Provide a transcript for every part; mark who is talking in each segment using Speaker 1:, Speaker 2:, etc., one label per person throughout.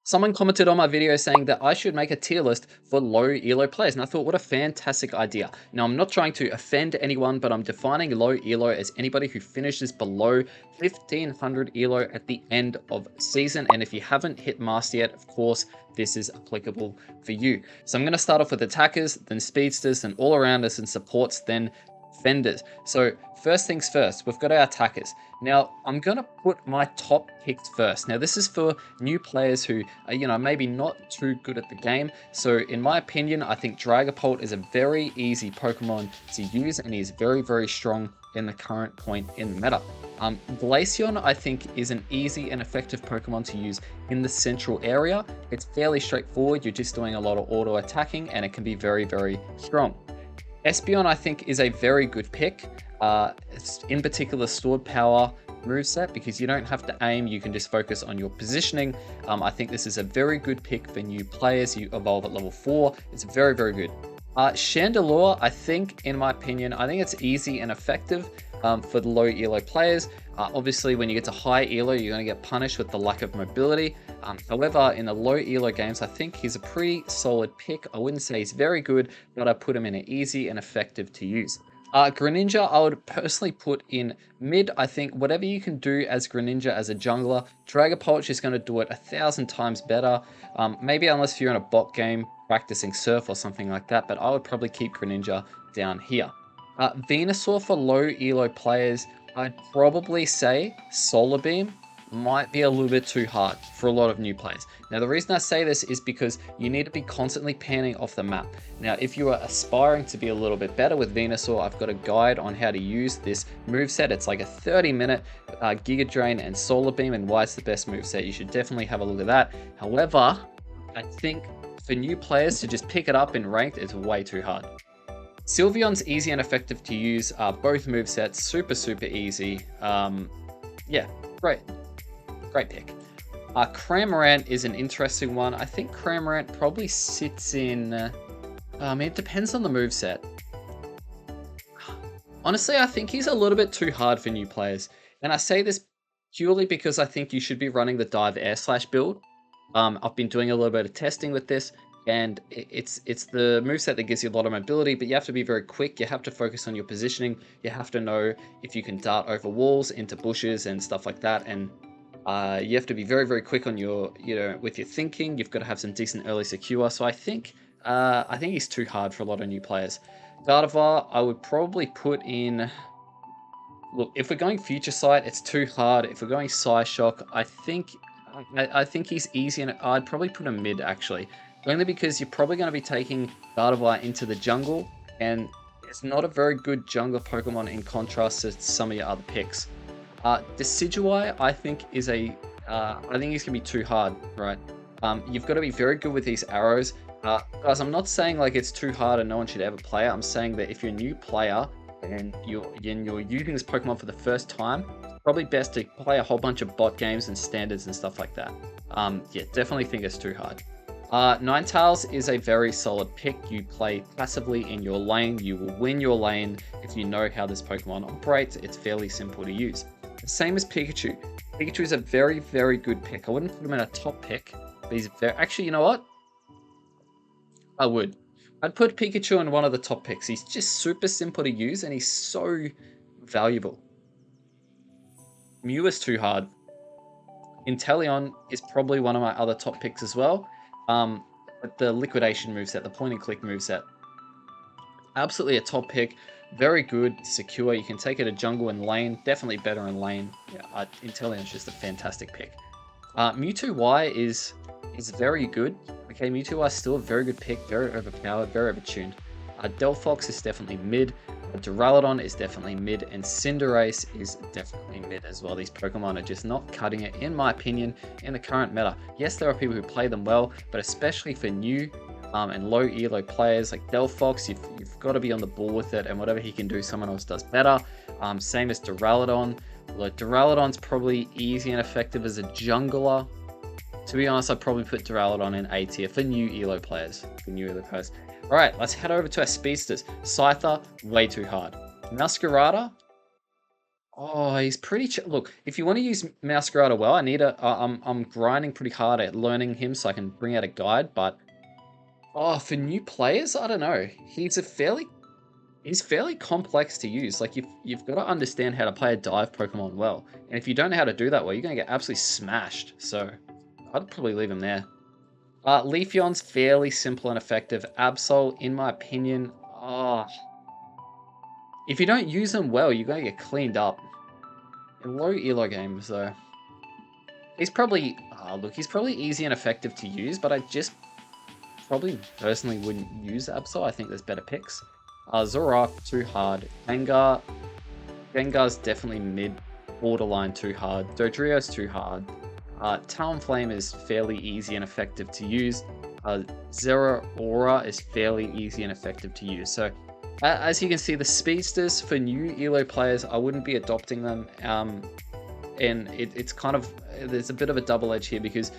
Speaker 1: Someone commented on my video saying that I should make a tier list for low elo players, and I thought, what a fantastic idea. Now, I'm not trying to offend anyone, but I'm defining low elo as anybody who finishes below 1500 elo at the end of season, and if you haven't hit master yet, of course, this is applicable for you. So I'm going to start off with attackers, then speedsters, then all-arounders, and supports, then defenders. So first things first, we've got our attackers. Now, I'm going to put my top picks first. Now, this is for new players who are, maybe not too good at the game. So, in my opinion, I think Dragapult is a very easy Pokemon to use, and he's very, very strong in the current point in the meta. Glaceon, I think, is an easy and effective Pokemon to use in the central area. It's fairly straightforward. You're just doing a lot of auto attacking, and it can be very, very strong. Espeon, I think, is a very good pick. In particular, Stored Power moveset, because you don't have to aim, you can just focus on your positioning. I think this is a very good pick for new players. You evolve at level 4. It's very, very good. Chandelure, I think, in my opinion, I think it's easy and effective for the low elo players. Obviously, when you get to high elo, you're going to get punished with the lack of mobility. However, in the low elo games, I think he's a pretty solid pick. I wouldn't say he's very good, but I put him in an easy and effective to use. Greninja, I would personally put in mid. I think whatever you can do as Greninja as a jungler, Dragapult is going to do it 1,000 times better. Maybe unless you're in a bot game practicing Surf or something like that, but I would probably keep Greninja down here. Venusaur for low elo players, I'd probably say Solar Beam might be a little bit too hard for a lot of new players. Now, the reason I say this is because you need to be constantly panning off the map. Now, if you are aspiring to be a little bit better with Venusaur, I've got a guide on how to use this moveset. It's like a 30-minute Giga Drain and Solar Beam, and why it's the best moveset. You should definitely have a look at that. However, I think for new players to just pick it up in ranked is way too hard. Sylveon's easy and effective to use. Both movesets, super, super easy. Yeah, great. Great pick. Cramorant is an interesting one. I think Cramorant probably sits in... it depends on the moveset. Honestly, I think he's a little bit too hard for new players. And I say this purely because I think you should be running the Dive Air Slash build. I've been doing a little bit of testing with this, and it's the moveset that gives you a lot of mobility, but you have to be very quick. You have to focus on your positioning. You have to know if you can dart over walls, into bushes, and stuff like that. And you have to be very, very quick on your, with your thinking. You've got to have some decent early secure. So I think he's too hard for a lot of new players. Gardevoir, I would probably put in... Look, if we're going Future Sight, it's too hard. If we're going Psyshock, I think he's easy, and I'd probably put him mid, actually. Only because you're probably going to be taking Gardevoir into the jungle, and it's not a very good jungle Pokemon in contrast to some of your other picks. Decidueye, I think, is I think he's going to be too hard, right? You've got to be very good with these arrows. Guys, I'm not saying like it's too hard and no one should ever play it. I'm saying that if you're a new player and you're using this Pokemon for the first time, it's probably best to play a whole bunch of bot games and standards and stuff like that. Yeah, definitely think it's too hard. Ninetales is a very solid pick. You play passively in your lane. You will win your lane if you know how this Pokemon operates. It's fairly simple to use. The same as Pikachu. Pikachu is a very, very good pick. I wouldn't put him in a top pick, but he's very... Actually, you know what? I would. I'd put Pikachu in one of the top picks. He's just super simple to use, and he's so valuable. Mew is too hard. Inteleon is probably one of my other top picks as well. But the Liquidation moveset, the point and click moveset, absolutely a top pick. Very good, secure. You can take it to jungle and lane. Definitely better in lane. Yeah, Inteleon's just a fantastic pick. Mewtwo Y is very good. Okay, Mewtwo Y is still a very good pick. Very overpowered, very overtuned. Delphox is definitely mid. Duraludon is definitely mid, and Cinderace is definitely mid as well. These Pokemon are just not cutting it, in my opinion, in the current meta. Yes, there are people who play them well, but especially for new and low elo players like Delphox, you've got to be on the ball with it, and whatever he can do, someone else does better. Same as Duraludon. Like, Duraludon's probably easy and effective as a jungler. To be honest, I'd probably put Duraludon in A tier for new elo players. Alright, let's head over to our speedsters. Scyther, way too hard. Masquerada, Oh, he's pretty. Look, if you want to use Masquerader well, I need a. I'm grinding pretty hard at learning him so I can bring out a guide. But oh, for new players, I don't know. He's fairly complex to use. Like you've got to understand how to play a dive Pokemon well, and if you don't know how to do that well, you're gonna get absolutely smashed. So I'd probably leave him there. Leafeon's fairly simple and effective. Absol, in my opinion, if you don't use them well, you're gonna get cleaned up. In low elo games, though, he's probably look, he's probably easy and effective to use, but I just probably personally wouldn't use Absol. I think there's better picks. Zoroark, too hard. Gengar's definitely mid, borderline too hard. Dodrio's too hard. Talonflame is fairly easy and effective to use. Zeraora is fairly easy and effective to use. So, as you can see, the speedsters for new ELO players, I wouldn't be adopting them. And it's kind of, there's a bit of a double edge here because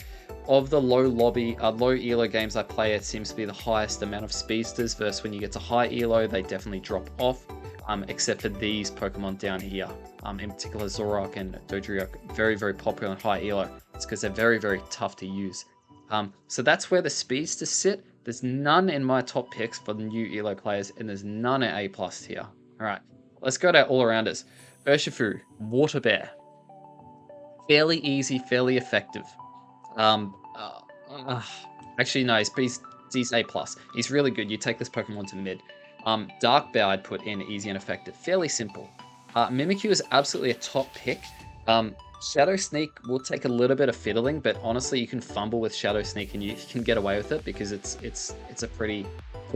Speaker 1: of the low ELO games I play, it seems to be the highest amount of speedsters versus when you get to high ELO, they definitely drop off, except for these Pokemon down here. In particular, Zoroark and Dodrio, very, very popular in high ELO. It's because they're very, very tough to use. So that's where the speedsters sit. There's none in my top picks for the new ELO players, and there's none at A+ here. All right, let's go to all-arounders. Urshifu, Water Bear. Fairly easy, fairly effective. Actually, no, he's A+. He's really good. You take this Pokemon to mid. Dark Bear I'd put in easy and effective. Fairly simple. Mimikyu is absolutely a top pick. Shadow Sneak will take a little bit of fiddling, but honestly, you can fumble with Shadow Sneak and you can get away with it because it's a pretty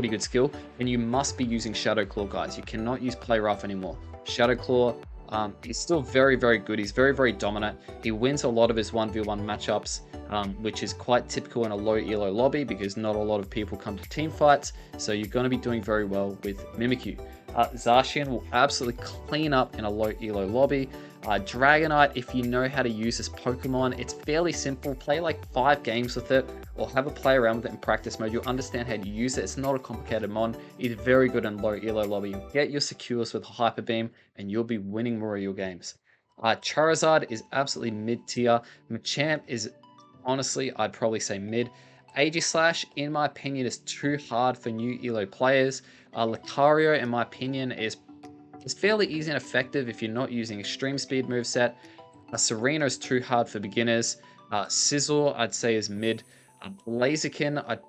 Speaker 1: good skill. And you must be using Shadow Claw, guys. You cannot use Play Rough anymore. Shadow Claw, he's still very, very good. He's very, very dominant. He wins a lot of his 1v1 matchups, which is quite typical in a low ELO lobby because not a lot of people come to team fights. So you're going to be doing very well with Mimikyu. Zacian will absolutely clean up in a low ELO lobby. Dragonite, if you know how to use this Pokemon, it's fairly simple. Play like 5 games with it or have a play around with it in practice mode. You'll understand how to use it. It's not a complicated mon. It's very good in low ELO lobby. Get your secures with Hyper Beam and you'll be winning more of your games. Charizard is absolutely mid-tier. Machamp is, honestly, I'd probably say mid. Aegislash, in my opinion, is too hard for new ELO players. Lucario, in my opinion, is fairly easy and effective if you're not using extreme speed moveset. Serena is too hard for beginners. Sizzle, I'd say, is mid. Blaziken, I'd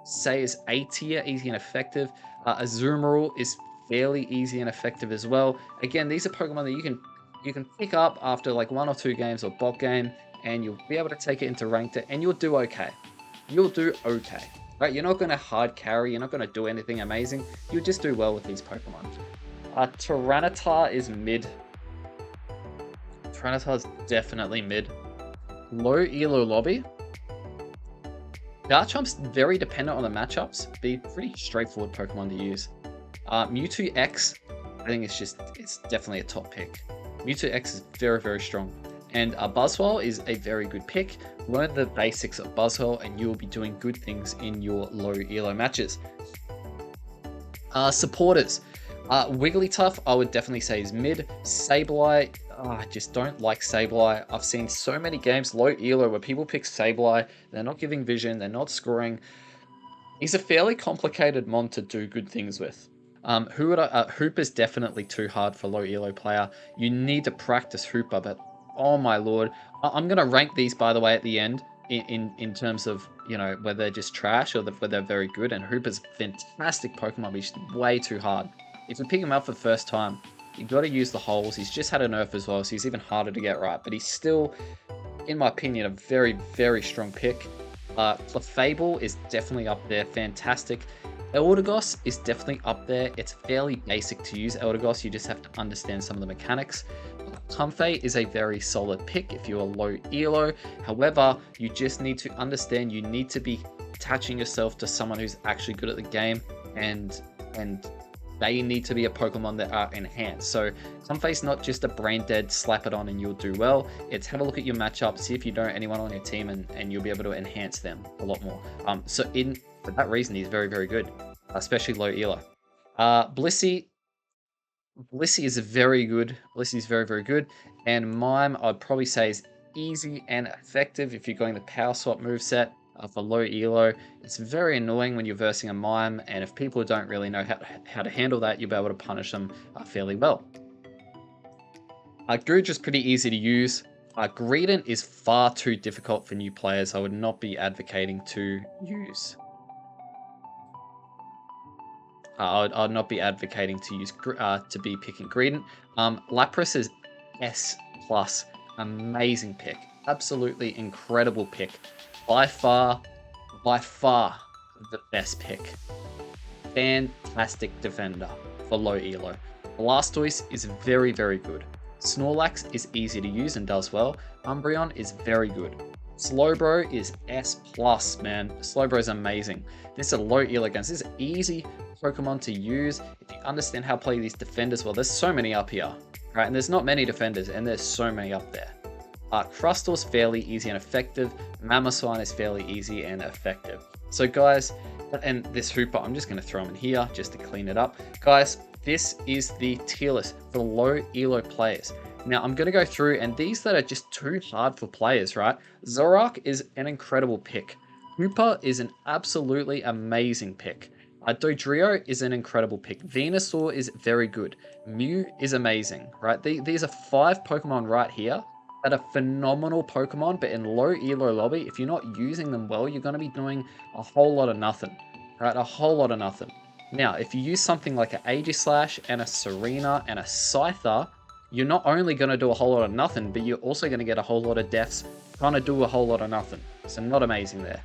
Speaker 1: say, is A tier, easy and effective. Azumarill is fairly easy and effective as well. Again, these are Pokemon that you can pick up after like 1 or 2 games or bot game, and you'll be able to take it into ranked, and you'll do okay. You'll do okay. Right? You're not going to hard carry. You're not going to do anything amazing. You'll just do well with these Pokemon. Tyranitar is mid. Tyranitar is definitely mid. Low ELO lobby. Garchomp's very dependent on the matchups. Be pretty straightforward Pokemon to use. Mewtwo X, I think it's definitely a top pick. Mewtwo X is very, very strong. And Buzzwole is a very good pick. Learn the basics of Buzzwole and you will be doing good things in your low ELO matches. Supporters. Wigglytuff, I would definitely say is mid. Sableye, I just don't like Sableye. I've seen so many games, low ELO, where people pick Sableye. They're not giving vision, they're not scoring. He's a fairly complicated mon to do good things with. Hoop is definitely too hard for low ELO player. You need to practice Hooper, but oh my lord. I'm going to rank these, by the way, at the end in terms of, you know, whether they're just trash or whether they're very good. And Hooper's a fantastic Pokemon, but he's way too hard. If you pick him up for the first time, you've got to use the holes. He's just had a nerf as well, so he's even harder to get right. But he's still, in my opinion, a very, very strong pick. Clefable is definitely up there. Fantastic. Eldegoss is definitely up there. It's fairly basic to use Eldegoss. You just have to understand some of the mechanics. Comfey is a very solid pick if you're low ELO. However, you just need to understand you need to be attaching yourself to someone who's actually good at the game, and they need to be a Pokemon that are enhanced. So Comfey's not just a brain dead, slap it on and you'll do well. It's have a look at your matchup, see if you know anyone on your team, and you'll be able to enhance them a lot more. For that reason, he's very, very good, especially low ELO. Blissey, Blissey is very good. Blissey is very, very good. And Mime, I'd probably say, is easy and effective if you're going the Power Swap moveset for low ELO. It's very annoying when you're versing a Mime, and if people don't really know how to handle that, you'll be able to punish them fairly well. Gouge is pretty easy to use. Greedent is far too difficult for new players. I would not be advocating to use. I'd not be advocating to use to be picking Greedent. Lapras is S plus, amazing pick, absolutely incredible pick, by far the best pick. Fantastic defender for low elo. Blastoise is very, very good. Snorlax is easy to use and does well. Umbreon is very good. Slowbro is S plus, man. Slowbro is amazing. This is a low elo against. This is easy Pokemon to use if you understand how to play these defenders well. There's so many up here, right? And there's not many defenders, and there's so many up there. Crustal's fairly easy and effective. Mamoswine is fairly easy and effective. So guys, and this Hooper, I'm just going to throw him in here just to clean it up. Guys, this is the tier list for low elo players. Now I'm going to go through, and these that are just too hard for players, right? Zoroark is an incredible pick. Hooper is an absolutely amazing pick. Dodrio is an incredible pick. Venusaur is very good. Mew is amazing, right? These are 5 Pokemon right here that are phenomenal Pokemon, but in low elo lobby, if you're not using them well, you're going to be doing a whole lot of nothing, right? A whole lot of nothing. Now, if you use something like an Aegislash and a Serena and a Scyther, you're not only going to do a whole lot of nothing, but you're also going to get a whole lot of deaths trying to do a whole lot of nothing. So not amazing there.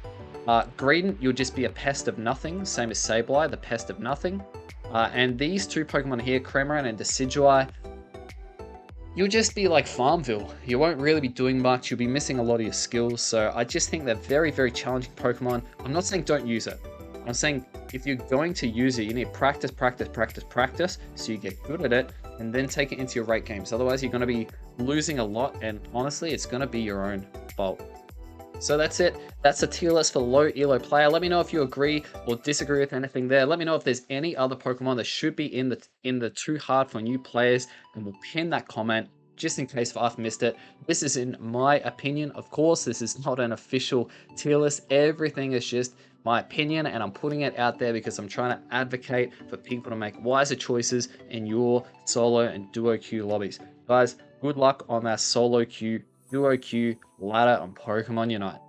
Speaker 1: Greedent, you'll just be a pest of nothing, same as Sableye, the pest of nothing. And these 2 Pokemon here, Cramorant and Decidueye, you'll just be like Farmville. You won't really be doing much. You'll be missing a lot of your skills. So I just think they're very, very challenging Pokemon. I'm not saying don't use it. I'm saying if you're going to use it, you need to practice, practice, practice, practice, so you get good at it, and then take it into your rate games. Otherwise, you're going to be losing a lot, and honestly, it's going to be your own fault. So that's it. That's the tier list for low elo player. Let me know if you agree or disagree with anything there. Let me know if there's any other Pokemon that should be in the too hard for new players, and we'll pin that comment just in case if I've missed it. This is in my opinion, of course. This is not an official tier list. Everything is just my opinion, and I'm putting it out there because I'm trying to advocate for people to make wiser choices in your solo and duo queue lobbies. Guys, good luck on that solo queue, duo queue, ladder on Pokemon Unite.